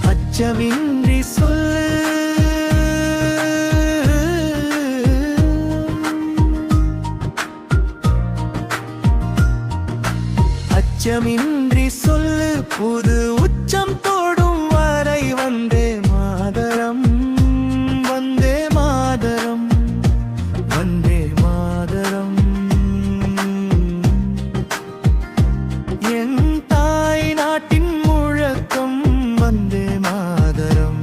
அச்சமின்றி சொல்லு, அச்சமின்றி சொல்லு, புது உச்சம் தொடும் வரை வந்தே மாதரம், வந்தே மாதரம், வந்தே மாதரம். என் தாய் நாட்டின் முழக்கம் வந்தே மாதரம்.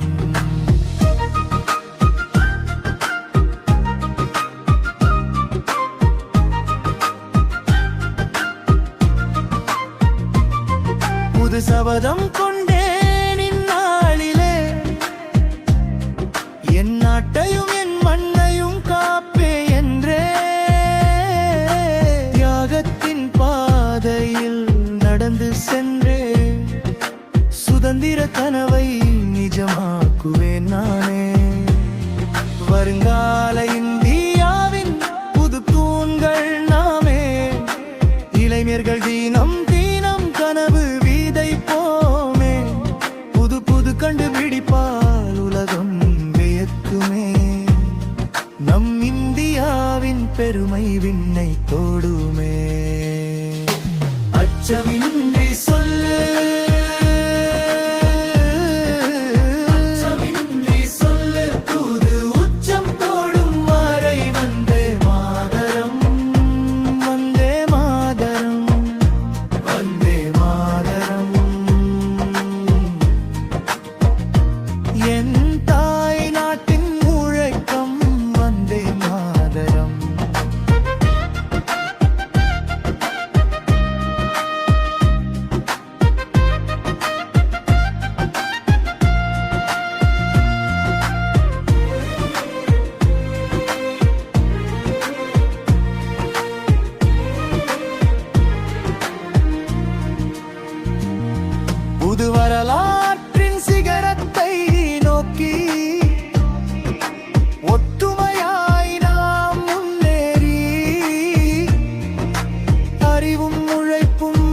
புது சபதம் கொண்டேன் இந்நாளிலே, என் நாட்டையும் என் மண்ணையும் காப்பே என்றே. தியாகத்தின் பாதையில் நடந்து சென்றே, சுதந்திர கனவை நிஜமாக்குவேன் நானே. வருங்கால இந்தியாவின் புது தூண்கள் நாமே, இளைஞர்கள் தினம் தினம் கனவு விதைப்போமே. புது புது கண்டுபிடிப்பால் உலகம் வியக்குமே, நம் இந்தியாவின் பெருமை விண்ணை தோடுமே. அச்சமின்றி சொல்லு, அச்சமின்றி சொல்லு, புது உச்சம் தோடும் வரை வந்தே மாதரம், வந்தே மாதரம், வந்தே மாதரம். என் தாய் நாட்டின் முழக்கம் வந்தே மாதரம். புது வரலாற்றின் சிகரத்தை நோக்கி ஒத்துமையாய் நாம் முன்னேறி, அறிவும் உழைப்பும்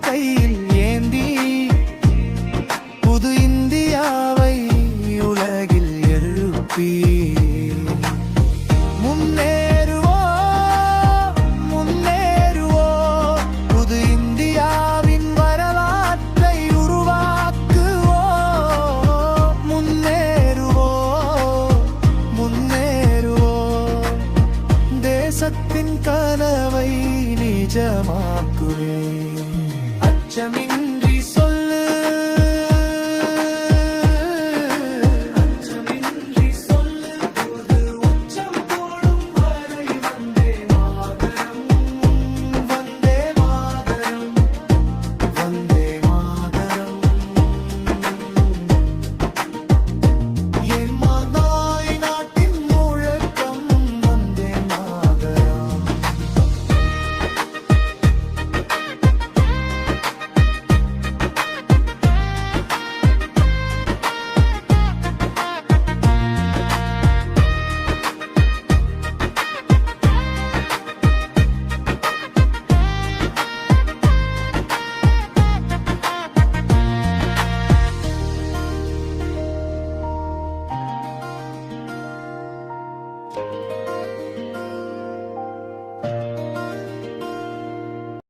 கையில் ஏந்தி, புது இந்தியாவை உலகில் எழுப்பி முன்னேறுவோம், முன்னேறுவோம். புது இந்தியாவின் வரலாற்றை உருவாக்குவோம். முன்னேறுவோம், முன்னேறுவோம். தேசத்தின் கனவை நிஜமாக்குவேன். அச்சமின்றி சொல்லு, அச்சமின்றி சொல்லு, புது உச்சம் தொடும் வரை வந்தே மாதரம், வந்தே மாதரம், வந்தே மாதரம். என் தாய் நாட்டின் முழக்கம் வந்தே மாதரம்.